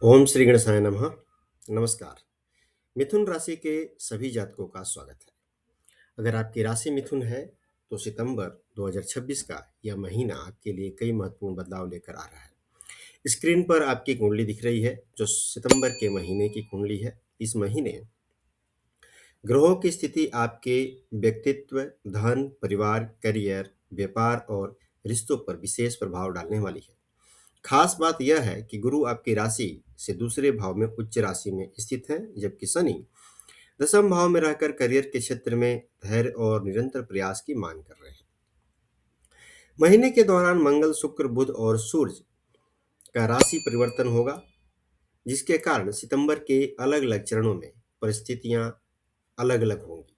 ओम श्री गणेशाय नमः। नमस्कार। मिथुन राशि के सभी जातकों का स्वागत है। अगर आपकी राशि मिथुन है तो सितंबर 2026 का यह महीना आपके लिए कई महत्वपूर्ण बदलाव लेकर आ रहा है। स्क्रीन पर आपकी कुंडली दिख रही है जो सितंबर के महीने की कुंडली है। इस महीने ग्रहों की स्थिति आपके व्यक्तित्व, धन, परिवार, करियर, व्यापार और रिश्तों पर विशेष प्रभाव डालने वाली है। खास बात यह है कि गुरु आपकी राशि से दूसरे भाव में उच्च राशि में स्थित है, जबकि शनि दसम भाव में रहकर करियर के क्षेत्र में धैर्य और निरंतर प्रयास की मांग कर रहे हैं। महीने के दौरान मंगल, शुक्र, बुध और सूर्य का राशि परिवर्तन होगा, जिसके कारण सितंबर के अलग अलग चरणों में परिस्थितियां अलग अलग होंगी।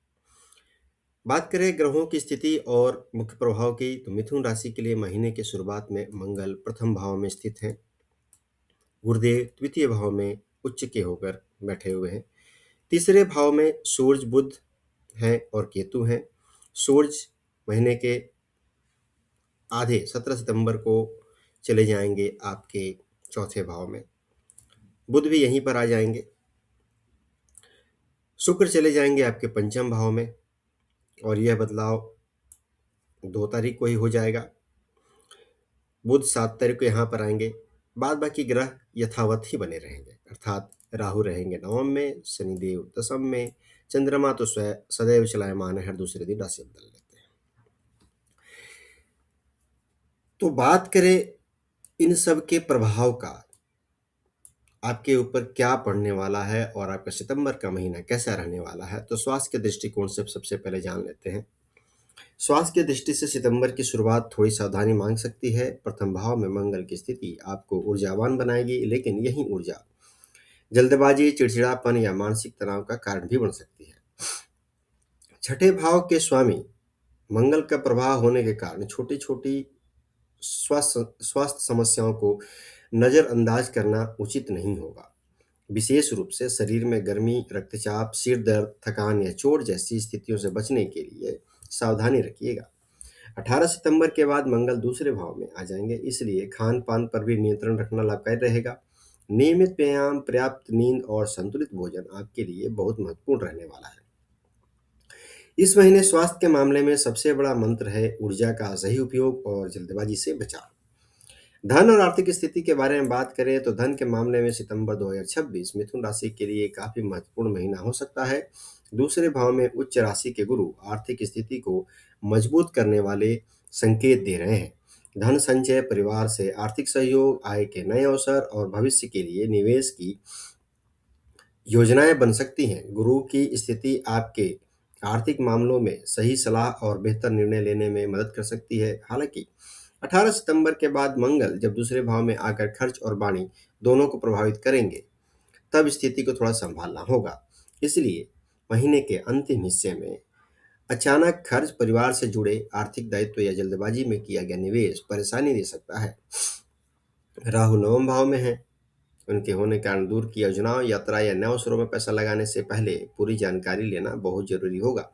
बात करें ग्रहों की स्थिति और मुख्य प्रभाव की, तो मिथुन राशि के लिए महीने की शुरुआत में मंगल प्रथम भाव में स्थित है। गुरुदेव द्वितीय भाव में उच्च के होकर बैठे हुए हैं। तीसरे भाव में सूर्य, बुध हैं और केतु हैं। सूर्य महीने के आधे 17 सितंबर को चले जाएंगे आपके चौथे भाव में। बुध भी यहीं पर आ जाएंगे। शुक्र चले जाएंगे आपके पंचम भाव में और यह बदलाव 2 तारीख को ही हो जाएगा। बुध 7 तारीख को यहाँ पर आएंगे। बाद बाकी ग्रह यथावत ही बने रहेंगे, अर्थात राहु रहेंगे नवम में, शनिदेव दसम में, चंद्रमा तो सदैव चलायमान है, हर दूसरे दिन राशि बदल लेते हैं। तो बात करें इन सब के प्रभाव का, आपके ऊपर क्या पड़ने वाला है और आपका सितंबर का महीना कैसा रहने वाला है, तो स्वास्थ्य के दृष्टिकोण से सबसे पहले जान लेते हैं। स्वास्थ्य की दृष्टि से सितंबर की शुरुआत थोड़ी सावधानी मांग सकती है। प्रथम भाव में मंगल की स्थिति आपको ऊर्जावान बनाएगी, लेकिन यही ऊर्जा जल्दबाजी, चिड़चिड़ापन या मानसिक तनाव का कारण भी बन सकती है। छठे भाव के स्वामी मंगल का प्रभाव होने के कारण छोटी छोटी स्वास्थ्य समस्याओं को नजरअंदाज करना उचित नहीं होगा। विशेष रूप से शरीर में गर्मी, रक्तचाप, सिर दर्द, थकान या चोट जैसी स्थितियों से बचने के लिए सावधानी रखिएगा। 18 सितंबर के बाद मंगल दूसरे भाव में आ जाएंगे, इसलिए खान पान पर भी नियंत्रण रखना लाभकारी रहेगा। नियमित व्यायाम, पर्याप्त नींद और संतुलित भोजन आपके लिए बहुत महत्वपूर्ण रहने वाला है। इस महीने स्वास्थ्य के मामले में सबसे बड़ा मंत्र है ऊर्जा का सही उपयोग और जल्दबाजी से बचाव। धन और आर्थिक स्थिति के बारे में बात करें तो धन के मामले में सितंबर 2026 मिथुन राशि के लिए काफी महत्वपूर्ण महीना हो सकता है। दूसरे भाव में उच्च राशि के गुरु आर्थिक स्थिति को मजबूत करने वाले संकेत दे रहे हैं। धन संचय, परिवार से आर्थिक सहयोग, आय के नए अवसर और भविष्य के लिए निवेश की योजनाएं बन सकती हैं। गुरु की स्थिति आपके आर्थिक मामलों में सही सलाह और बेहतर निर्णय लेने में मदद कर सकती है। हालांकि 18 सितंबर के बाद मंगल जब दूसरे भाव में आकर खर्च और वाणी दोनों को प्रभावित करेंगे, तब स्थिति को थोड़ा संभालना होगा। इसलिए महीने के अंतिम हिस्से में अचानक खर्च, परिवार से जुड़े आर्थिक दायित्व या जल्दबाजी में किया गया निवेश परेशानी दे सकता है। राहु नवम भाव में है। उनके होने के कारण दूर की योजनाओं, यात्रा या नए अवसरों में पैसा लगाने से पहले पूरी जानकारी लेना बहुत जरूरी होगा।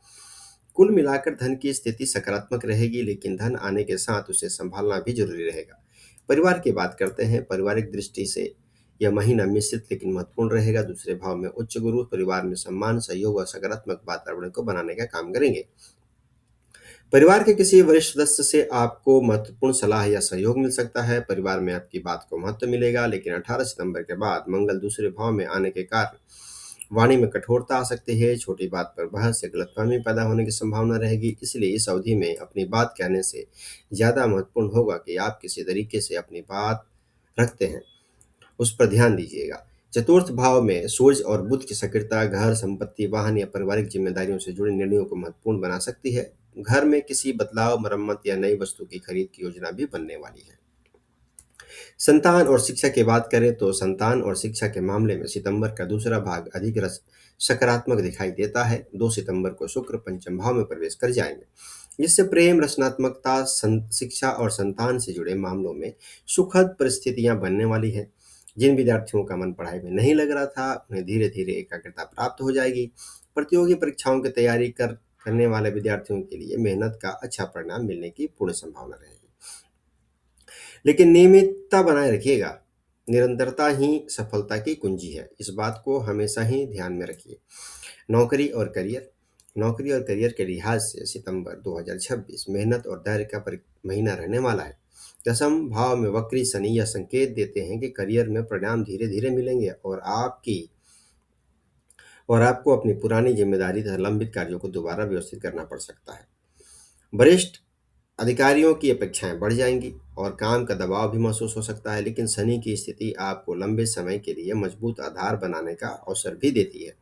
कुल मिलाकर धन की स्थिति सकारात्मक रहेगी, लेकिन धन आने के साथ उसे संभालना भी जरूरी रहेगा। परिवार की बात करते हैं। पारिवारिक दृष्टि से यह महीना मिश्रित लेकिन महत्वपूर्ण रहेगा। दूसरे भाव में उच्च गुरु परिवार में सम्मान, सहयोग और सकारात्मक वातावरण को बनाने का काम करेंगे। परिवार के किसी वरिष्ठ सदस्य से आपको महत्वपूर्ण सलाह या सहयोग मिल सकता है। परिवार में आपकी बात को महत्व मिलेगा, लेकिन 18 सितंबर के बाद मंगल दूसरे भाव में आने के कारण वाणी में कठोरता आ सकती है। छोटी बात पर बहस या गलतफहमी पैदा होने की संभावना रहेगी। इसलिए इस अवधि में अपनी बात कहने से ज्यादा महत्वपूर्ण होगा कि आप किसी तरीके से अपनी बात रखते हैं, उस पर ध्यान दीजिएगा। चतुर्थ भाव में सूर्य और बुध की सक्रियता घर, संपत्ति, वाहन या पारिवारिक जिम्मेदारियों से जुड़े निर्णयों को महत्वपूर्ण बना सकती है। घर में किसी बदलाव, मरम्मत या नई वस्तु की खरीद की योजना भी बनने वाली है। संतान और शिक्षा की बात करें तो संतान और शिक्षा के मामले में सितंबर का दूसरा भाग अधिक सकारात्मक दिखाई देता है। 2 सितंबर को शुक्र पंचम भाव में प्रवेश कर जाएंगे, जिससे प्रेम, रचनात्मकता, शिक्षा और संतान से जुड़े मामलों में सुखद परिस्थितियां बनने वाली है। जिन विद्यार्थियों का मन पढ़ाई में नहीं लग रहा था, उन्हें धीरे धीरे एकाग्रता प्राप्त हो जाएगी। प्रतियोगी परीक्षाओं की तैयारी करने वाले विद्यार्थियों के लिए मेहनत का अच्छा परिणाम मिलने की पूर्ण संभावना रहेगी, लेकिन नियमितता बनाए रखिएगा। निरंतरता ही सफलता की कुंजी है, इस बात को हमेशा ही ध्यान में रखिए। नौकरी और करियर नौकरी और करियर के लिहाज से सितंबर 2026 मेहनत और धैर्य का महीना रहने वाला है। दसम भाव में वक्री शनि यह संकेत देते हैं कि करियर में परिणाम धीरे धीरे मिलेंगे और आपको अपनी पुरानी जिम्मेदारी तथा लंबित कार्यों को दोबारा व्यवस्थित करना पड़ सकता है। वरिष्ठ अधिकारियों की अपेक्षाएं बढ़ जाएंगी और काम का दबाव भी महसूस हो सकता है, लेकिन शनि की स्थिति आपको लंबे समय के लिए मजबूत आधार बनाने का अवसर भी देती है।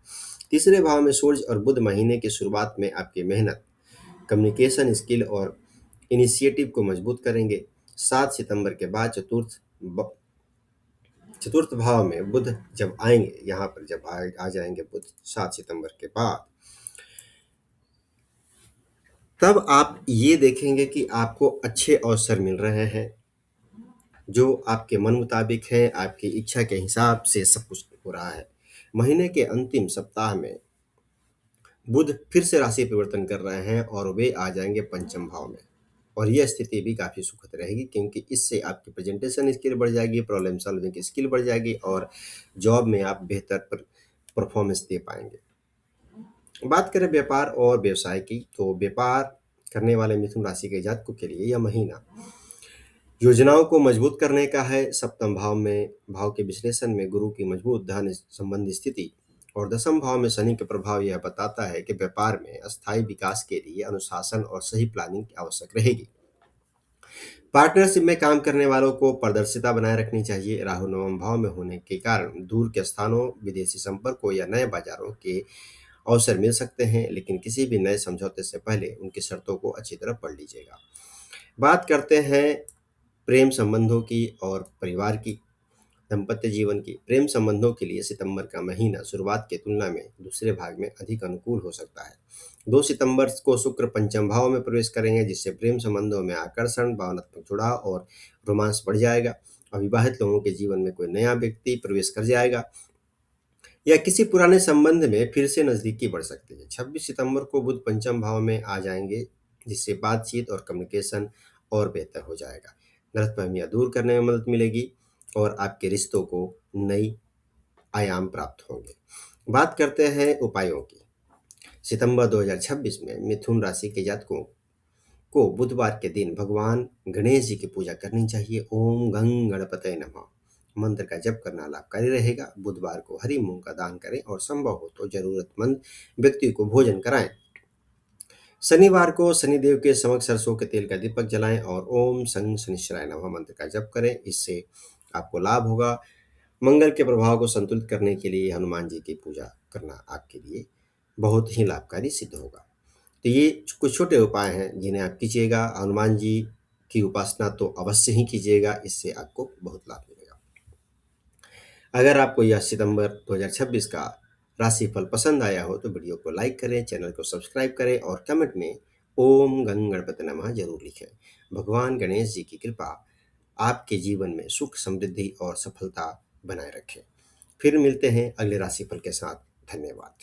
तीसरे भाव में सूर्य और बुध महीने की शुरुआत में आपकी मेहनत, कम्युनिकेशन स्किल और इनिशिएटिव को मजबूत करेंगे। 7 सितंबर के बाद चतुर्थ भाव में बुध जब आएंगे, यहाँ पर जब आ जाएंगे बुध 7 सितंबर के बाद, तब आप ये देखेंगे कि आपको अच्छे अवसर मिल रहे हैं जो आपके मन मुताबिक है, आपकी इच्छा के हिसाब से सब कुछ हो रहा है। महीने के अंतिम सप्ताह में बुध फिर से राशि परिवर्तन कर रहे हैं और वे आ जाएंगे पंचम भाव में, और यह स्थिति भी काफ़ी सुखद रहेगी क्योंकि इससे आपकी प्रेजेंटेशन स्किल बढ़ जाएगी, प्रॉब्लम सॉल्विंग की स्किल बढ़ जाएगी और जॉब में आप बेहतर परफॉर्मेंस दे पाएंगे। बात करें व्यापार और व्यवसाय की, तो व्यापार करने वाले मिथुन राशि के जातकों के लिए यह महीना योजनाओं को मजबूत करने का है। सप्तम भाव में भाव के विश्लेषण में गुरु की मजबूत धन संबंधी स्थिति और दसम भाव में शनि के प्रभाव यह बताता है कि व्यापार में अस्थायी विकास के लिए अनुशासन और सही प्लानिंग की आवश्यक रहेगी। पार्टनरशिप में काम करने वालों को पारदर्शिता बनाए रखनी चाहिए। राहु नवम भाव में होने के कारण दूर के स्थानों, विदेशी संपर्कों या नए बाजारों के अवसर मिल सकते हैं, लेकिन किसी भी नए समझौते से पहले उनकी शर्तों को अच्छी तरह पढ़ लीजिएगा। बात करते हैं प्रेम संबंधों की और परिवार की, दाम्पत्य जीवन की। प्रेम संबंधों के लिए सितंबर का महीना शुरुआत की तुलना में दूसरे भाग में अधिक अनुकूल हो सकता है। 2 सितंबर को शुक्र पंचम भाव में प्रवेश करेंगे, जिससे प्रेम संबंधों में आकर्षण, भावनात्मक जुड़ाव और रोमांस बढ़ जाएगा। अविवाहित लोगों के जीवन में कोई नया व्यक्ति प्रवेश कर जाएगा या किसी पुराने संबंध में फिर से नजदीकी बढ़ सकती है। 26 सितंबर को बुध पंचम भाव में आ जाएंगे, जिससे बातचीत और कम्युनिकेशन और बेहतर हो जाएगा। गलतफहमियां दूर करने में मदद मिलेगी और आपके रिश्तों को नई आयाम प्राप्त होंगे। बात करते हैं उपायों की। सितंबर 2026 में मिथुन राशि के जातकों को बुधवार के दिन भगवान गणेश जी की पूजा करनी चाहिए। ओम गंग गणपतये नमः मंत्र का जप करना लाभकारी रहेगा। बुधवार को हरी मूंग का दान करें और संभव हो तो जरूरतमंद व्यक्ति को भोजन कराएं। शनिवार को शनिदेव के समक्ष सरसों के तेल का दीपक जलाएं और ओम संग शनिश्चराय नमः मंत्र का जप करें, इससे आपको लाभ होगा। मंगल के प्रभाव को संतुलित करने के लिए हनुमान जी की पूजा करना आपके लिए बहुत ही लाभकारी सिद्ध होगा। तो ये कुछ छोटे उपाय हैं जिन्हें आप कीजिएगा। हनुमान जी की उपासना तो अवश्य ही कीजिएगा, इससे आपको बहुत लाभ मिलेगा। अगर आपको यह सितंबर 2026 का राशिफल पसंद आया हो तो वीडियो को लाइक करें, चैनल को सब्सक्राइब करें और कमेंट में ओम गंग गणपति नमः जरूर लिखें। भगवान गणेश जी की कृपा आपके जीवन में सुख, समृद्धि और सफलता बनाए रखें। फिर मिलते हैं अगले राशिफल के साथ। धन्यवाद।